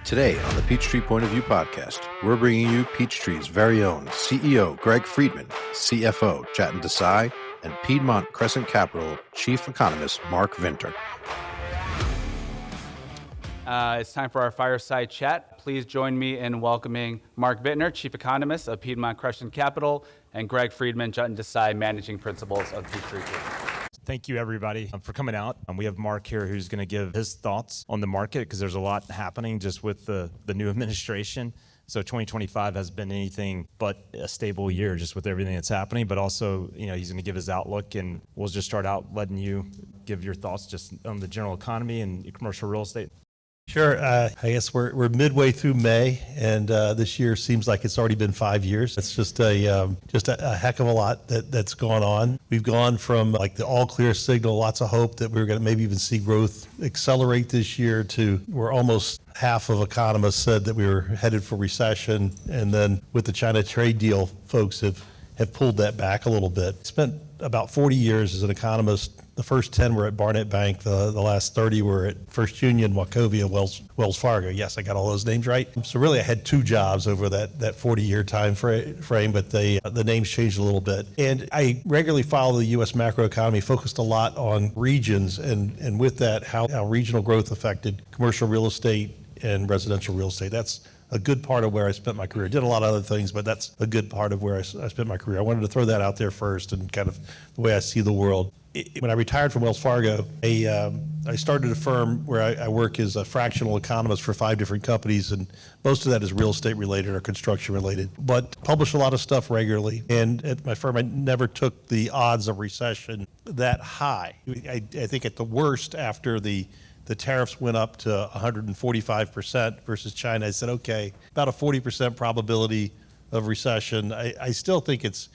Today on the Peachtree Point of View podcast, we're bringing you Peachtree's very own CEO Greg Friedman, CFO Jatin Desai, and Piedmont Crescent Capital Chief Economist Mark Vintner. It's time for our fireside chat. Please join me in welcoming Mark Vintner, Chief Economist of Piedmont Crescent Capital, and Greg Friedman, Jatin Desai, Managing Principals of Peachtree. Thank you, everybody, for coming out. We have Mark here who's going to give his thoughts on the market because there's a lot happening just with the new administration. So 2025 has been anything but a stable year just with everything that's happening. But also, he's going to give his outlook, and we'll just start out letting you give your thoughts just on the general economy and commercial real estate. Sure. I guess we're midway through May, and this year seems like it's already been 5 years. It's just a heck of a lot that's gone on. We've gone from like the all clear signal, lots of hope that we were going to maybe even see growth accelerate this year, to where almost half of economists said that we were headed for recession. And then with the China trade deal, folks have pulled that back a little bit. Spent about 40 years as an economist. The first 10 were at Barnett Bank. The last 30 were at First Union, Wachovia, Wells Fargo. Yes, I got all those names right. So really I had two jobs over that 40-year time frame, but the names changed a little bit. And I regularly follow the U.S. macroeconomy, focused a lot on regions, and with that, how regional growth affected commercial real estate and residential real estate. That's a good part of where I spent my career. Did a lot of other things, but that's a good part of where I spent my career. I wanted to throw that out there first and kind of the way I see the world. When I retired from Wells Fargo, I started a firm where I work as a fractional economist for 5 different companies, and most of that is real estate related or construction related, but publish a lot of stuff regularly. And at my firm, I never took the odds of recession that high. I think at the worst, after the tariffs went up to 145% versus China, I said, okay, about a 40% probability of recession. I still think it's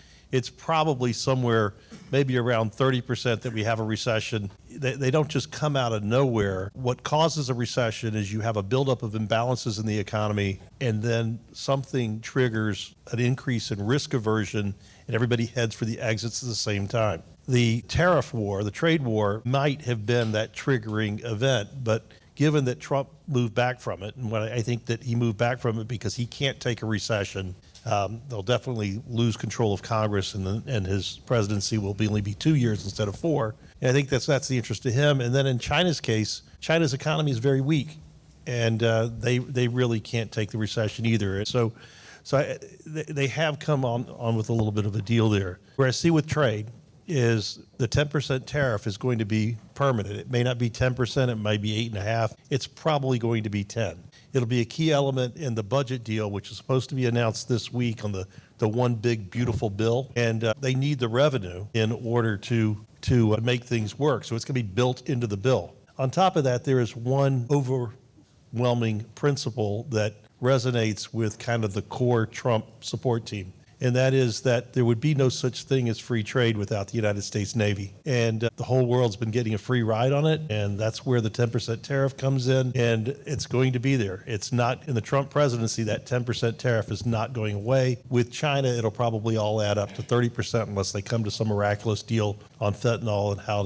probably somewhere maybe around 30% that we have a recession. They don't just come out of nowhere. What causes a recession is you have a buildup of imbalances in the economy, and then something triggers an increase in risk aversion, and everybody heads for the exits at the same time. The tariff war, the trade war, might have been that triggering event, but given that Trump moved back from it, and I think that he moved back from it because he can't take a recession, they'll definitely lose control of Congress, and his presidency will only be 2 years instead of 4. And I think that's the interest to him. And then in China's case, China's economy is very weak, and they really can't take the recession either. So they have come on with a little bit of a deal there. Where I see with trade is the 10% tariff is going to be permanent. It may not be 10%, it might be 8.5%. It's probably going to be 10. It'll be a key element in the budget deal, which is supposed to be announced this week on the one big beautiful bill. And they need the revenue in order to make things work. So it's going to be built into the bill. On top of that, there is one overwhelming principle that resonates with kind of the core Trump support team. And that is that there would be no such thing as free trade without the United States Navy. And the whole world's been getting a free ride on it, and that's where the 10% tariff comes in, and it's going to be there. It's not in the Trump presidency, that 10% tariff is not going away. With China, it'll probably all add up to 30% unless they come to some miraculous deal on fentanyl and how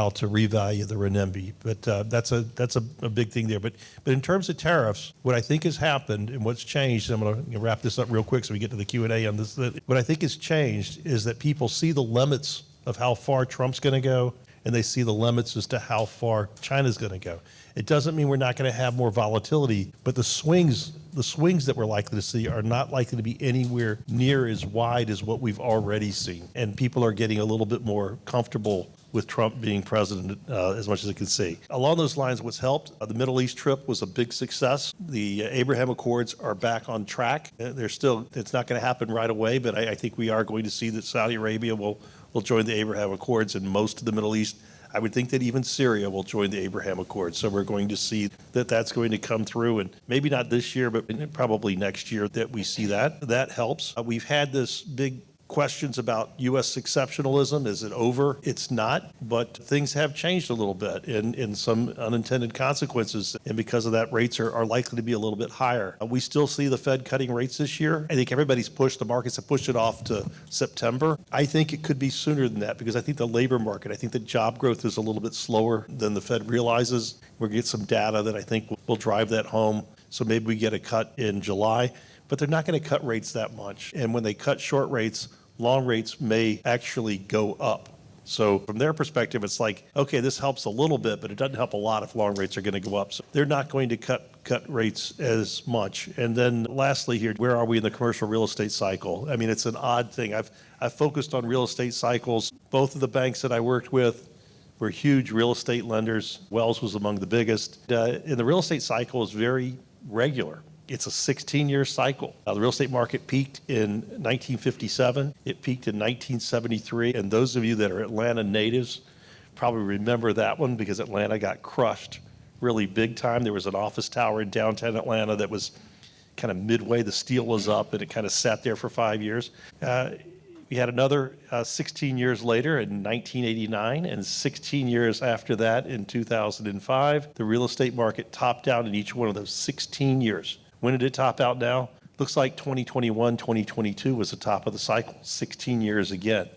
to revalue the renminbi. But that's a big thing there. But in terms of tariffs, what I think has happened and what's changed, and I'm going to wrap this up real quick so we get to the Q&A on this. What I think has changed is that people see the limits of how far Trump's going to go, and they see the limits as to how far China's going to go. It doesn't mean we're not going to have more volatility, but the swings that we're likely to see are not likely to be anywhere near as wide as what we've already seen. And people are getting a little bit more comfortable with Trump being president as much as they can see. Along those lines, what's helped, the Middle East trip was a big success. The Abraham Accords are back on track. It's not going to happen right away, but I think we are going to see that Saudi Arabia will join the Abraham Accords, and most of the Middle East. I would think that even Syria will join the Abraham Accords. So we're going to see that that's going to come through, and maybe not this year, but probably next year that we see that. That helps. We've had this big questions about U.S. exceptionalism. Is it over? It's not, but things have changed a little bit in some unintended consequences, and because of that, rates are likely to be a little bit higher. We still see the Fed cutting rates this year. I think the markets have pushed it off to September. I think it could be sooner than that because I think the labor market, I think the job growth is a little bit slower than the Fed realizes. We're going to get some data that I think will drive that home. So maybe we get a cut in July, but they're not going to cut rates that much. And when they cut short rates, long rates may actually go up. So from their perspective, it's like, okay, this helps a little bit, but it doesn't help a lot if long rates are going to go up. So they're not going to cut rates as much. And then lastly here, where are we in the commercial real estate cycle? I mean, it's an odd thing. I've focused on real estate cycles. Both of the banks that I worked with were huge real estate lenders. Wells was among the biggest. And the real estate cycle is very regular. It's a 16-year cycle. The real estate market peaked in 1957. It peaked in 1973. And those of you that are Atlanta natives probably remember that one because Atlanta got crushed really big time. There was an office tower in downtown Atlanta that was kind of midway. The steel was up and it kind of sat there for 5 years. We had another 16 years later in 1989, and 16 years after that in 2005. The real estate market topped out in each one of those 16 years. When did it top out now? Looks like 2021, 2022 was the top of the cycle, 16 years again.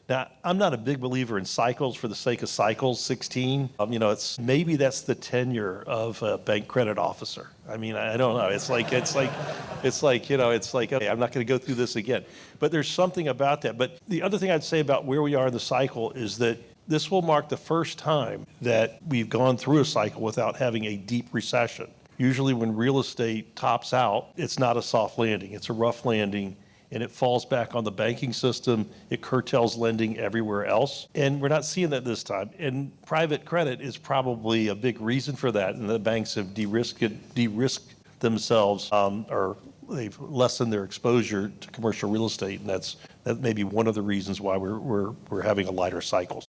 Now, I'm not a big believer in cycles for the sake of cycles, 16. It's maybe that's the tenure of a bank credit officer. I mean, I don't know. It's like, okay, I'm not going to go through this again. But there's something about that. But the other thing I'd say about where we are in the cycle is that this will mark the first time that we've gone through a cycle without having a deep recession. Usually when real estate tops out, it's not a soft landing, it's a rough landing, and it falls back on the banking system. It curtails lending everywhere else. And we're not seeing that this time. And private credit is probably a big reason for that. And the banks have de-risked themselves, or they've lessened their exposure to commercial real estate. And that may be one of the reasons why we're having a lighter cycle.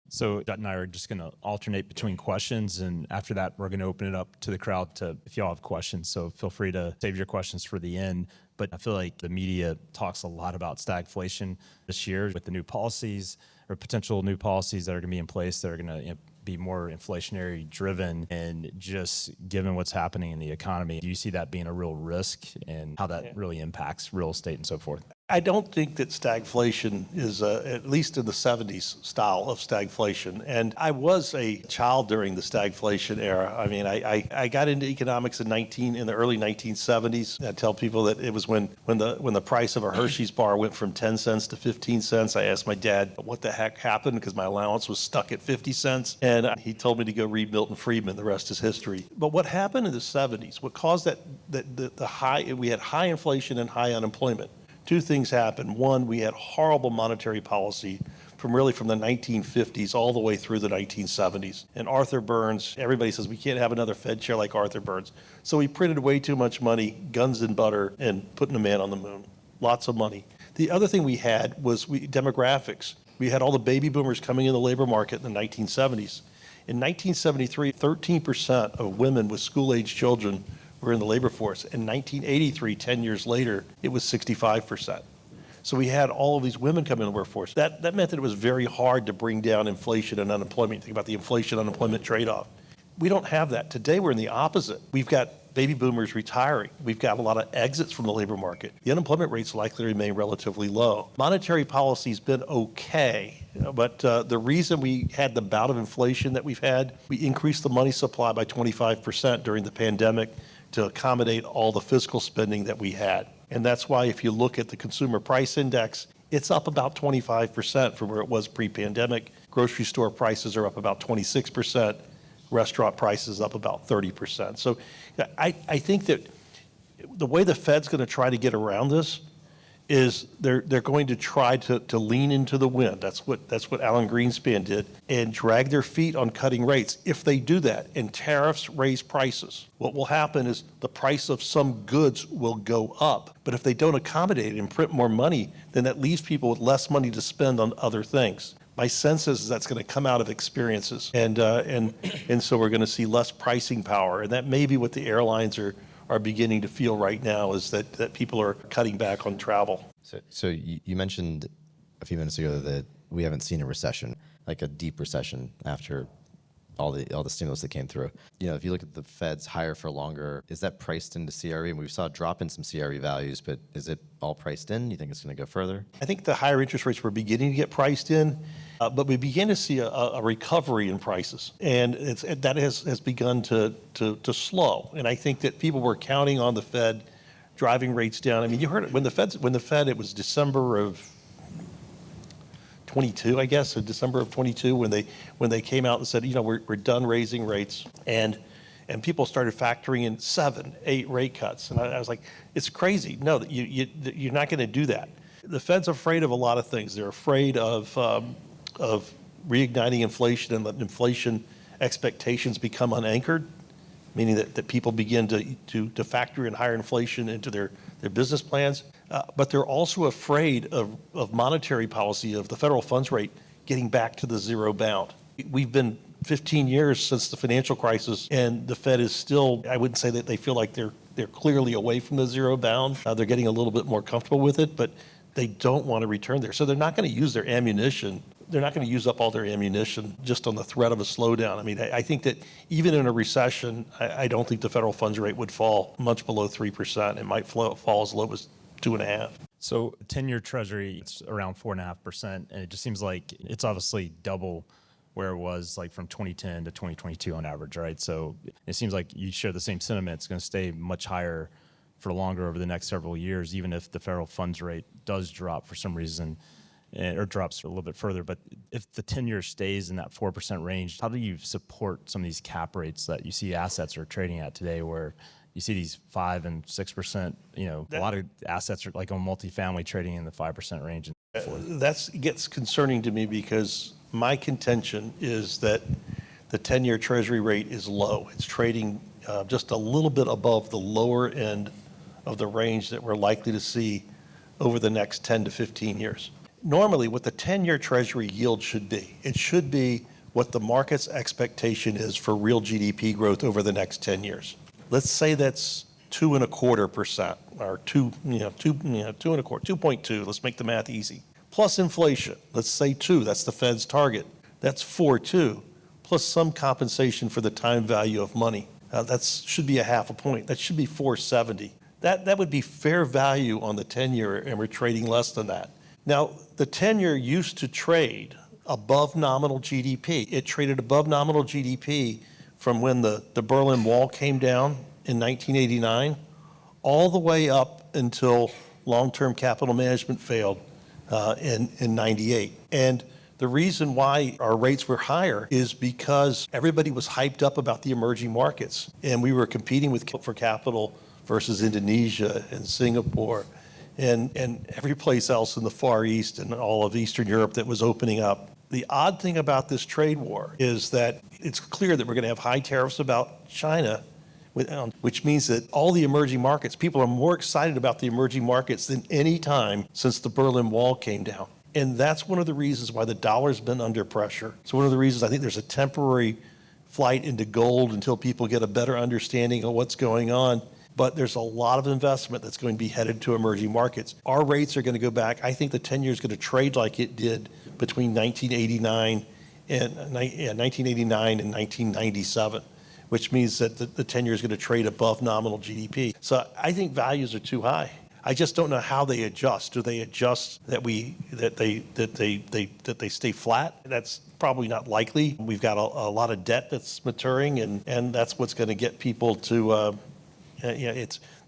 So Dutton and I are just going to alternate between questions, and after that, we're going to open it up to the crowd if y'all have questions. So feel free to save your questions for the end. But I feel like the media talks a lot about stagflation this year with the new policies or potential new policies that are going to be in place that are going to be more inflationary driven. And just given what's happening in the economy, do you see that being a real risk and how that really impacts real estate and so forth? I don't think that stagflation is, at least in the 70s, style of stagflation. And I was a child during the stagflation era. I mean, I got into economics in the early 1970s. I tell people that it was when the price of a Hershey's bar went from 10 cents to 15 cents. I asked my dad what the heck happened because my allowance was stuck at 50 cents. And he told me to go read Milton Friedman. The rest is history. But what happened in the 70s, what caused we had high inflation and high unemployment. Two things happened. One, we had horrible monetary policy from the 1950s all the way through the 1970s. And Arthur Burns, everybody says we can't have another Fed chair like Arthur Burns. So we printed way too much money, guns and butter, and putting a man on the moon. Lots of money. The other thing we had was demographics. We had all the baby boomers coming in the labor market in the 1970s. In 1973, 13% of women with school-age children were in the labor force. In 1983, 10 years later, it was 65%. So we had all of these women come in the workforce. That meant that it was very hard to bring down inflation and unemployment. Think about the inflation-unemployment trade-off. We don't have that. Today, we're in the opposite. We've got baby boomers retiring. We've got a lot of exits from the labor market. The unemployment rate's likely to remain relatively low. Monetary policy's been okay, but the reason we had the bout of inflation that we've had, we increased the money supply by 25% during the pandemic to accommodate all the fiscal spending that we had. And that's why if you look at the consumer price index, it's up about 25% from where it was pre-pandemic. Grocery store prices are up about 26%. Restaurant prices up about 30%. So I think that the way the Fed's going to try to get around this is they're going to try to lean into the wind. That's what Alan Greenspan did, and drag their feet on cutting rates. If they do that and tariffs raise prices, what will happen is the price of some goods will go up. But if they don't accommodate it and print more money, then that leaves people with less money to spend on other things. My sense is that's going to come out of experiences, and so we're going to see less pricing power, and that may be what the airlines are beginning to feel right now, is that people are cutting back on travel. So you mentioned a few minutes ago that we haven't seen a recession, like a deep recession after all the stimulus that came through. If you look at the Fed's higher for longer, is that priced into CRE? And we saw a drop in some CRE values, but is it all priced in? You think it's going to go further? I think the higher interest rates were beginning to get priced in, but we began to see a recovery in prices, and that has begun to slow. And I think that people were counting on the Fed driving rates down. I mean, you heard it when the Fed, it was December of 22, I guess, in December of 22, when they came out and said, we're done raising rates, and people started factoring in 7, 8 rate cuts, and I was like, it's crazy. No, you're not going to do that. The Fed's afraid of a lot of things. They're afraid of reigniting inflation and letting inflation expectations become unanchored, meaning that people begin to factor in higher inflation into their business plans. But they're also afraid of monetary policy, of the federal funds rate getting back to the zero bound. We've been 15 years since the financial crisis, and the Fed is still, I wouldn't say that they feel like they're clearly away from the zero bound. They're getting a little bit more comfortable with it, but they don't want to return there. So they're not going to use their ammunition. They're not going to use up all their ammunition just on the threat of a slowdown. I mean, I think that even in a recession, I don't think the federal funds rate would fall much below 3%. It might fall as low as 2.5%. So 10-year Treasury, it's around 4.5%, and it just seems like it's obviously double where it was like from 2010 to 2022 on average, right? So it seems like you share the same sentiment. It's going to stay much higher for longer over the next several years, even if the federal funds rate does drop for some reason, or drops a little bit further. But if the 10-year stays in that 4% range, how do you support some of these cap rates that you see assets are trading at today, where you see these 5 and 6%, a lot of assets are like on multifamily trading in the 5% range. That gets concerning to me, because my contention is that the 10-year Treasury rate is low. It's trading just a little bit above the lower end of the range that we're likely to see over the next 10 to 15 years. Normally, what the 10-year Treasury yield should be, it should be what the market's expectation is for real GDP growth over the next 10 years. Let's say that's 2.25%, or 2.2. Let's make the math easy. Plus inflation. Let's say 2. That's the Fed's target. That's 4.2. Plus some compensation for the time value of money. That should be a 0.5 point. That should be 4.70. That would be fair value on the 10-year, and we're trading less than that. Now, the 10-year used to trade above nominal GDP. It traded above nominal GDP from when the Berlin Wall came down in 1989 all the way up until long-term capital management failed in 98. And the reason why our rates were higher is because everybody was hyped up about the emerging markets, and we were competing for capital versus Indonesia and Singapore and every place else in the Far East and all of Eastern Europe that was opening up. The odd thing about this trade war is that it's clear that we're going to have high tariffs about China, which means that all the emerging markets, people are more excited about the emerging markets than any time since the Berlin Wall came down. And that's one of the reasons why the dollar's been under pressure. So one of the reasons I think there's a temporary flight into gold until people get a better understanding of what's going on. But there's a lot of investment that's going to be headed to emerging markets. Our rates are going to go back. I think the 10-year is going to trade like it did between 1989 and 1997, which means that the 10-year is going to trade above nominal GDP. So I think values are too high. I just don't know how they adjust. Do they adjust that they stay flat? That's probably not likely. We've got a lot of debt that's maturing, and that's what's going to get people to.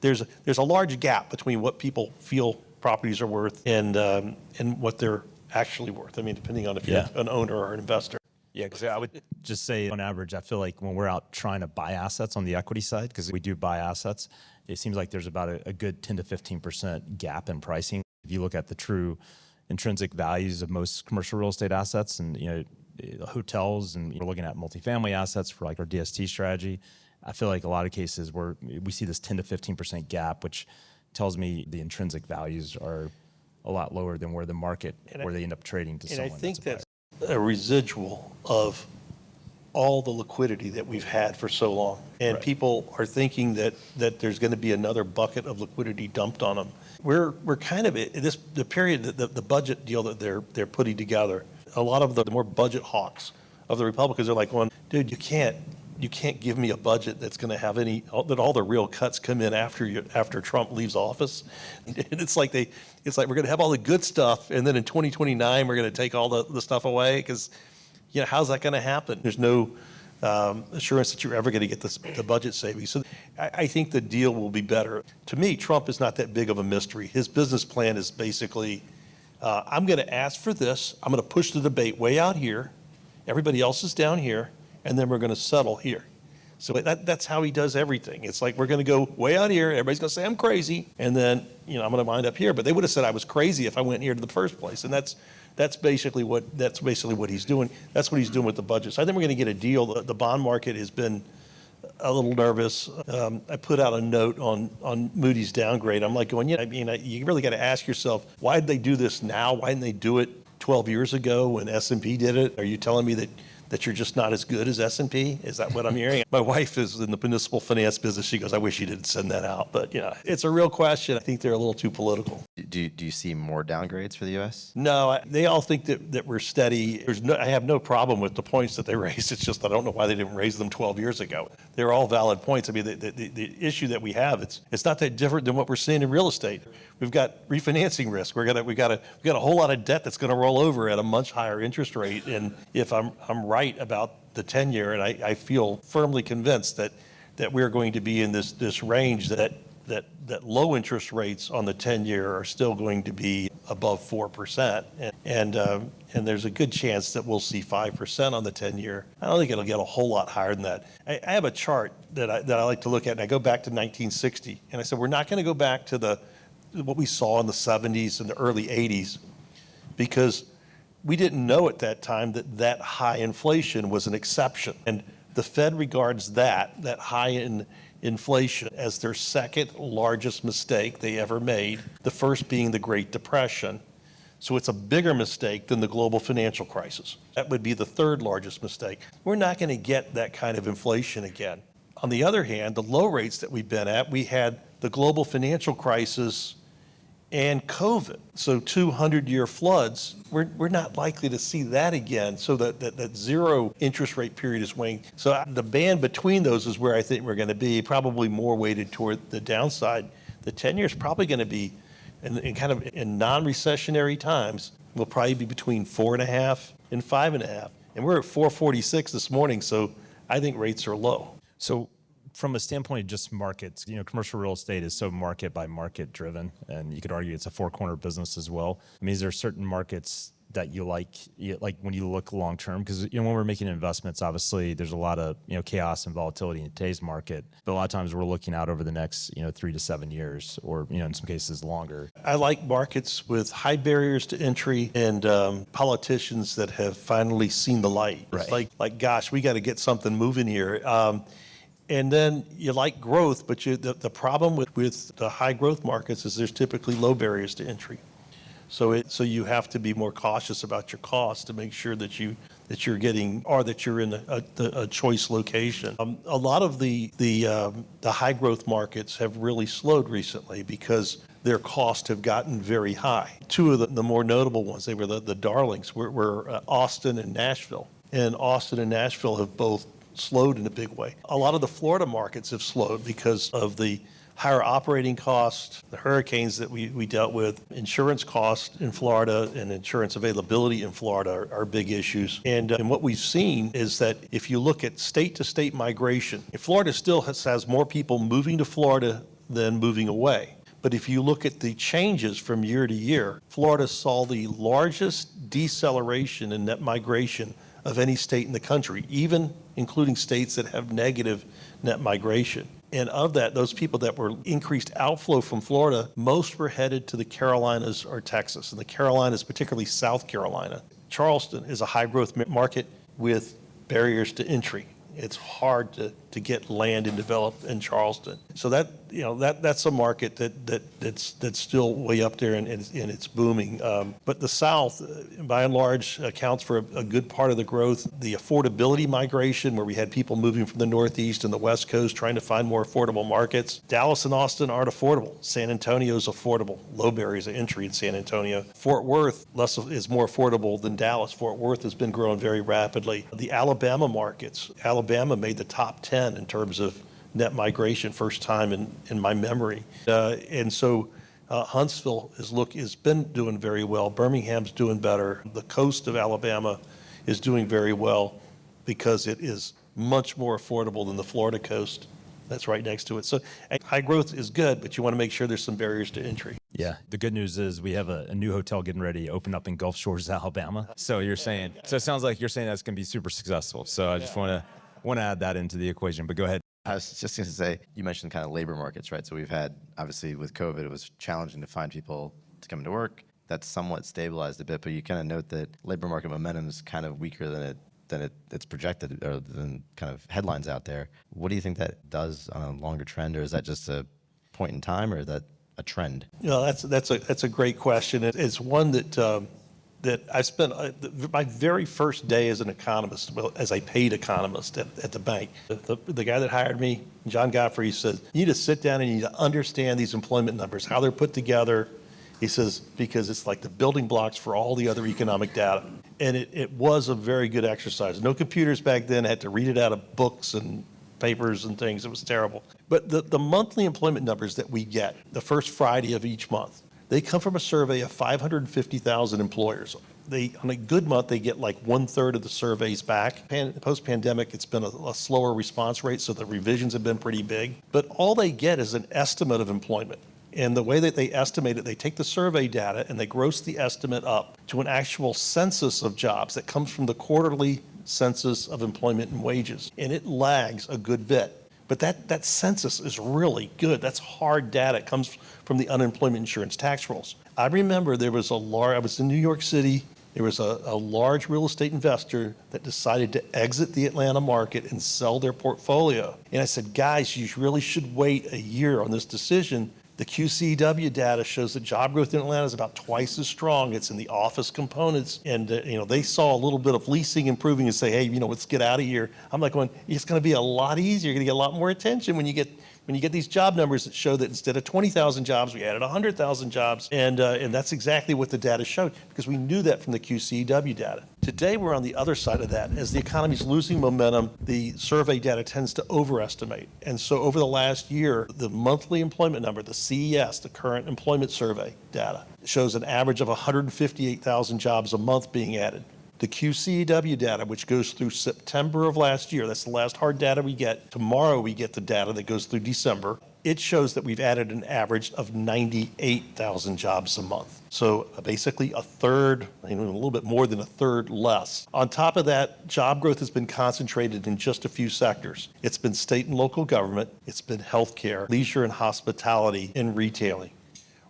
There's a large gap between what people feel properties are worth and what they're actually worth. I mean, depending on if you're an owner or an investor. Yeah, because I would just say on average, I feel like when we're out trying to buy assets on the equity side, because we do buy assets, it seems like there's about a good 10 to 15% gap in pricing. If you look at the true intrinsic values of most commercial real estate assets and hotels, and we're looking at multifamily assets for like our DST strategy, I feel like a lot of cases where we see this 10 to 15% gap, which tells me the intrinsic values are a lot lower than where the market, where they end up trading to someone. And I think that's a residual of all the liquidity that we've had for so long. And people are thinking that there's going to be another bucket of liquidity dumped on them. We're kind of the period, the budget deal that they're putting together. A lot of the more budget hawks of the Republicans are like, dude, you can't give me a budget that's going to have that all the real cuts come in after Trump leaves office. And it's like we're going to have all the good stuff, and then in 2029 we're going to take all the stuff away, because how's that going to happen? There's no assurance that you're ever going to get the budget savings. So I think the deal will be better. To me, Trump is not that big of a mystery. His business plan is basically, I'm going to ask for this, I'm going to push the debate way out here, everybody else is down here, and then we're going to settle here. So that's how he does everything. It's like, we're going to go way out here, everybody's going to say I'm crazy, and then I'm going to wind up here. But they would have said I was crazy if I went here to the first place. And that's basically what he's doing. That's what he's doing with the budget. So I think we're going to get a deal. The bond market has been a little nervous. I put out a note on Moody's downgrade. I'm like going, you really got to ask yourself, why did they do this now? Why didn't they do it 12 years ago when S&P did it? Are you telling me that you're just not as good as S&P? Is that what I'm hearing? My wife is in the municipal finance business. She goes, I wish you didn't send that out. But it's a real question. I think they're a little too political. Do you see more downgrades for the U.S.? No, they all think that we're steady. I have no problem with the points that they raised. It's just I don't know why they didn't raise them 12 years ago. They're all valid points. I mean, the issue that we have, it's not that different than what we're seeing in real estate. We've got refinancing risk. We got a whole lot of debt that's going to roll over at a much higher interest rate. And if I'm right about the 10-year, and I feel firmly convinced that we're going to be in this range that low interest rates on the 10-year are still going to be above 4%, and there's a good chance that we'll see 5% on the 10-year. I don't think it'll get a whole lot higher than that. I have a chart that I like to look at, and I go back to 1960, and I said we're not going to go back to what we saw in the 70s and the early 80s, because we didn't know at that time that high inflation was an exception, and the Fed regards that high in inflation as their second largest mistake they ever made, the first being the Great Depression. So it's a bigger mistake than the global financial crisis. That would be the third largest mistake. We're not going to get that kind of inflation again. On the other hand, the low rates that we've been at, we had the global financial crisis and COVID. So 200-year floods, we're not likely to see that again. So that zero interest rate period is waning. So the band between those is where I think we're going to be, probably more weighted toward the downside. The 10-year is probably going to be, in non-recessionary times, will probably be between 4.5 and 5.5. And we're at 446 this morning, so I think rates are low. So from a standpoint of just markets, commercial real estate is so market by market driven, and you could argue it's a four-corner business as well. I mean, is there certain markets that you like when you look long term? Because when we're making investments, obviously there's a lot of chaos and volatility in today's market, but a lot of times we're looking out over the next 3 to 7 years, or in some cases longer. I like markets with high barriers to entry and politicians that have finally seen the light. Right. It's like gosh, we got to get something moving here. And then you like growth, but the problem with the high growth markets is there's typically low barriers to entry. So you have to be more cautious about your costs to make sure that you're getting, or that you're in a choice location. A lot of the high growth markets have really slowed recently because their costs have gotten very high. Two of the more notable ones, they were the darlings, were Austin and Nashville. And Austin and Nashville have both slowed in a big way. A lot of the Florida markets have slowed because of the higher operating costs, the hurricanes that we dealt with, insurance costs in Florida and insurance availability in Florida are big issues. And what we've seen is that if you look at state-to-state migration, Florida still has more people moving to Florida than moving away. But if you look at the changes from year to year, Florida saw the largest deceleration in net migration of any state in the country, even including states that have negative net migration. And of that, those people that were increased outflow from Florida, most were headed to the Carolinas or Texas. And the Carolinas, particularly South Carolina. Charleston is a high growth market with barriers to entry. It's hard to to get land and develop in Charleston. So that's a market that's still way up there and it's booming. But the South, by and large, accounts for a good part of the growth. The affordability migration, where we had people moving from the Northeast and the West Coast trying to find more affordable markets. Dallas and Austin aren't affordable. San Antonio's affordable. Low barriers to entry in San Antonio. Fort Worth is more affordable than Dallas. Fort Worth has been growing very rapidly. The Alabama markets. Alabama made the top 10 in terms of net migration, first time in my memory. And so Huntsville has been doing very well. Birmingham's doing better. The coast of Alabama is doing very well because it is much more affordable than the Florida coast that's right next to it. So high growth is good, but you want to make sure there's some barriers to entry. Yeah. The good news is we have a new hotel getting ready to open up in Gulf Shores, Alabama. So it sounds like you're saying that's going to be super successful. So I just want to add that into the equation, but go ahead. I was just going to say, you mentioned kind of labor markets, right? So we've had, obviously with COVID, it was challenging to find people to come to work. That's somewhat stabilized a bit, but you kind of note that labor market momentum is kind of weaker than it's projected, or than kind of headlines out there. What do you think that does on a longer trend, or is that just a point in time, or is that a trend? That's a great question. It's one that I spent my very first day as an economist, well, as a paid economist at the bank. The guy that hired me, John Godfrey, says, you need to sit down and you need to understand these employment numbers, how they're put together. He says, because it's like the building blocks for all the other economic data. And it was a very good exercise. No computers back then. I had to read it out of books and papers and things. It was terrible. But the monthly employment numbers that we get, the first Friday of each month, they come from a survey of 550,000 employers. On a good month, they get like 1/3 of the surveys back. Post-pandemic, it's been a slower response rate, so the revisions have been pretty big. But all they get is an estimate of employment. And the way that they estimate it, they take the survey data and they gross the estimate up to an actual census of jobs that comes from the quarterly census of employment and wages. And it lags a good bit. But that census is really good. That's hard data. It comes from the unemployment insurance tax rolls. I remember I was in New York City. There was a large real estate investor that decided to exit the Atlanta market and sell their portfolio. And I said, guys, you really should wait a year on this decision. The QCW data shows that job growth in Atlanta is about twice as strong. It's in the office components. And they saw a little bit of leasing improving and say, hey, let's get out of here. I'm like going, it's going to be a lot easier. You're going to get a lot more attention when you get these job numbers that show that instead of 20,000 jobs, we added 100,000 jobs. And that's exactly what the data showed, because we knew that from the QCW data. Today, we're on the other side of that. As the economy's losing momentum, the survey data tends to overestimate. And so over the last year, the monthly employment number, the CES, the current employment survey data, shows an average of 158,000 jobs a month being added. The QCW data, which goes through September of last year, that's the last hard data we get. Tomorrow we get the data that goes through December. It shows that we've added an average of 98,000 jobs a month. So basically a third, a little bit more than a third less. On top of that, job growth has been concentrated in just a few sectors. It's been state and local government, it's been healthcare, leisure and hospitality, and retailing.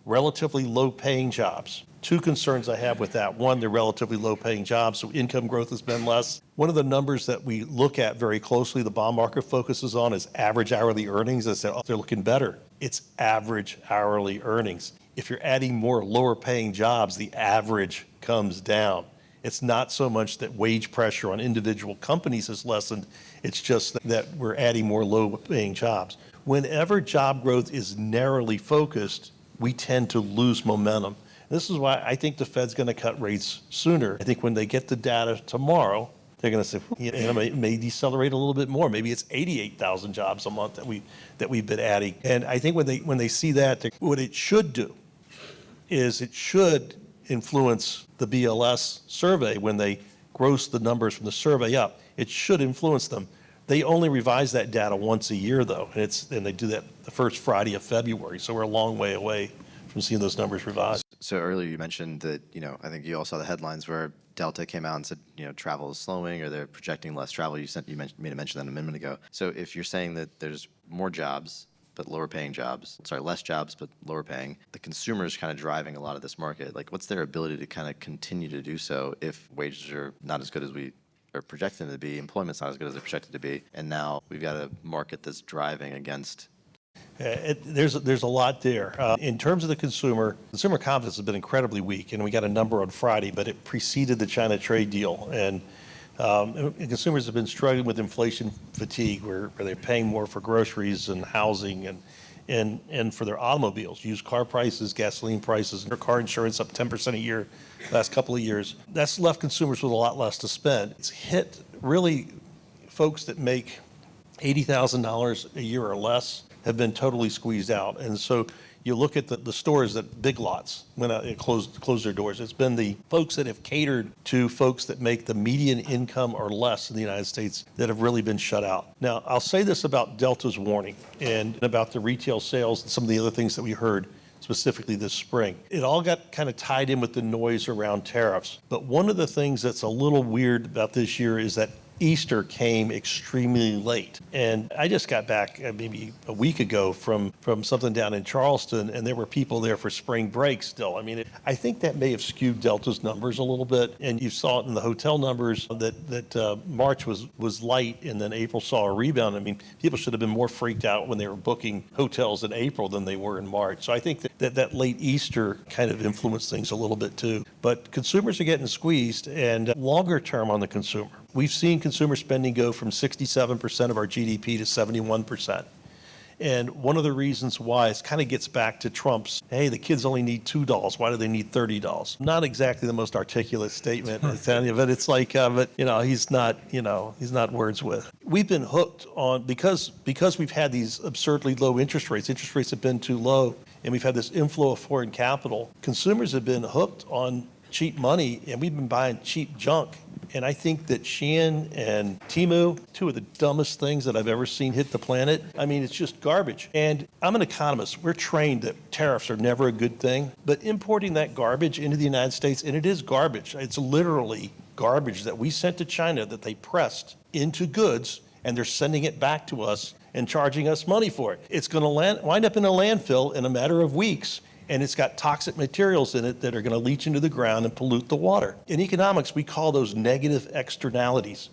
Relatively low-paying jobs. Two concerns I have with that. One, they're relatively low-paying jobs, so income growth has been less. One of the numbers that we look at very closely, the bond market focuses on, is average hourly earnings. I said, they're looking better. It's average hourly earnings. If you're adding more lower-paying jobs, the average comes down. It's not so much that wage pressure on individual companies has lessened. It's just that we're adding more low-paying jobs. Whenever job growth is narrowly focused, we tend to lose momentum. This is why I think the Fed's going to cut rates sooner. I think when they get the data tomorrow, they're going to say, it may decelerate a little bit more. Maybe it's 88,000 jobs a month that we've been adding. And I think when they see that, what it should do is it should influence the BLS survey when they gross the numbers from the survey up. It should influence them. They only revise that data once a year, though, and they do that the first Friday of February. So we're a long way away from seeing those numbers revised. So earlier you mentioned that, I think you all saw the headlines where Delta came out and said, travel is slowing, or they're projecting less travel. You made a mention that a minute ago. So if you're saying that there's more jobs, but less jobs, but lower paying, the consumer is kind of driving a lot of this market. Like, what's their ability to kind of continue to do so if wages are not as good as we are projected to be. Employment's not as good as they're projected to be. And now we've got a market that's driving against. There's a lot there. In terms of the consumer confidence has been incredibly weak, and we got a number on Friday, but it preceded the China trade deal. And consumers have been struggling with inflation fatigue, where they're paying more for groceries and housing and for their automobiles, used car prices, gasoline prices, and their car insurance up 10% a year last couple of years. That's left consumers with a lot less to spend. It's hit really folks that make $80,000 a year or less have been totally squeezed out. And so you look at the stores that Big Lots went out and closed their doors. It's been the folks that have catered to folks that make the median income or less in the United States that have really been shut out. Now, I'll say this about Delta's warning and about the retail sales and some of the other things that we heard specifically this spring. It all got kind of tied in with the noise around tariffs. But one of the things that's a little weird about this year is that Easter came extremely late. And I just got back maybe a week ago from something down in Charleston, and there were people there for spring break still. I mean, I think that may have skewed Delta's numbers a little bit. And you saw it in the hotel numbers that March was light, and then April saw a rebound. I mean, people should have been more freaked out when they were booking hotels in April than they were in March. So I think that late Easter kind of influenced things a little bit too. But consumers are getting squeezed, and longer term on the consumer. We've seen consumer spending go from 67% of our GDP to 71%. And one of the reasons why it kind of gets back to Trump's, hey, the kids only need $2. Why do they need $30? Not exactly the most articulate statement, but it's like, he's not Wordsworth. We've been hooked on, because we've had these absurdly low interest rates have been too low, and we've had this inflow of foreign capital. Consumers have been hooked on cheap money, and we've been buying cheap junk. And I think that Shein and Temu, two of the dumbest things that I've ever seen hit the planet. I mean, it's just garbage. And I'm an economist. We're trained that tariffs are never a good thing. But importing that garbage into the United States, and it is garbage. It's literally garbage that we sent to China that they pressed into goods, and they're sending it back to us and charging us money for it. It's going to wind up in a landfill in a matter of weeks. And it's got toxic materials in it that are going to leach into the ground and pollute the water. In economics, we call those negative externalities,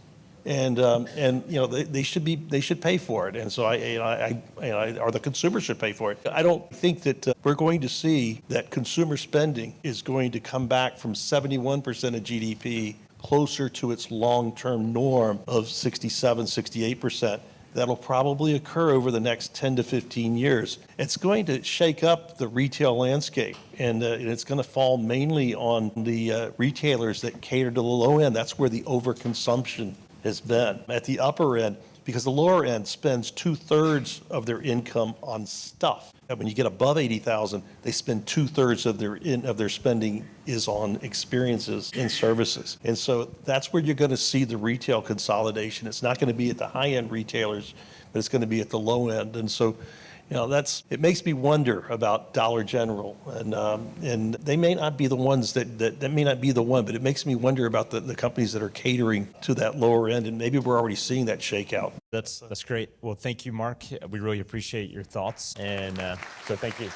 and they should pay for it. And so or the consumer should pay for it. I don't think that we're going to see that consumer spending is going to come back from 71% of GDP closer to its long-term norm of 67, 68%. That'll probably occur over the next 10 to 15 years. It's going to shake up the retail landscape, and it's going to fall mainly on the retailers that cater to the low end. That's where the overconsumption has been. At the upper end, because the lower end spends 2/3 of their income on stuff. And when you get above 80,000, they spend 2/3 of their spending is on experiences and services. And so that's where you're going to see the retail consolidation. It's not going to be at the high-end retailers, but it's going to be at the low end. And so, it makes me wonder about Dollar General, and they may not be the ones that may not be the one, but it makes me wonder about the companies that are catering to that lower end, and maybe we're already seeing that shakeout. That's great. Well, thank you, Mark. We really appreciate your thoughts, and so thank you.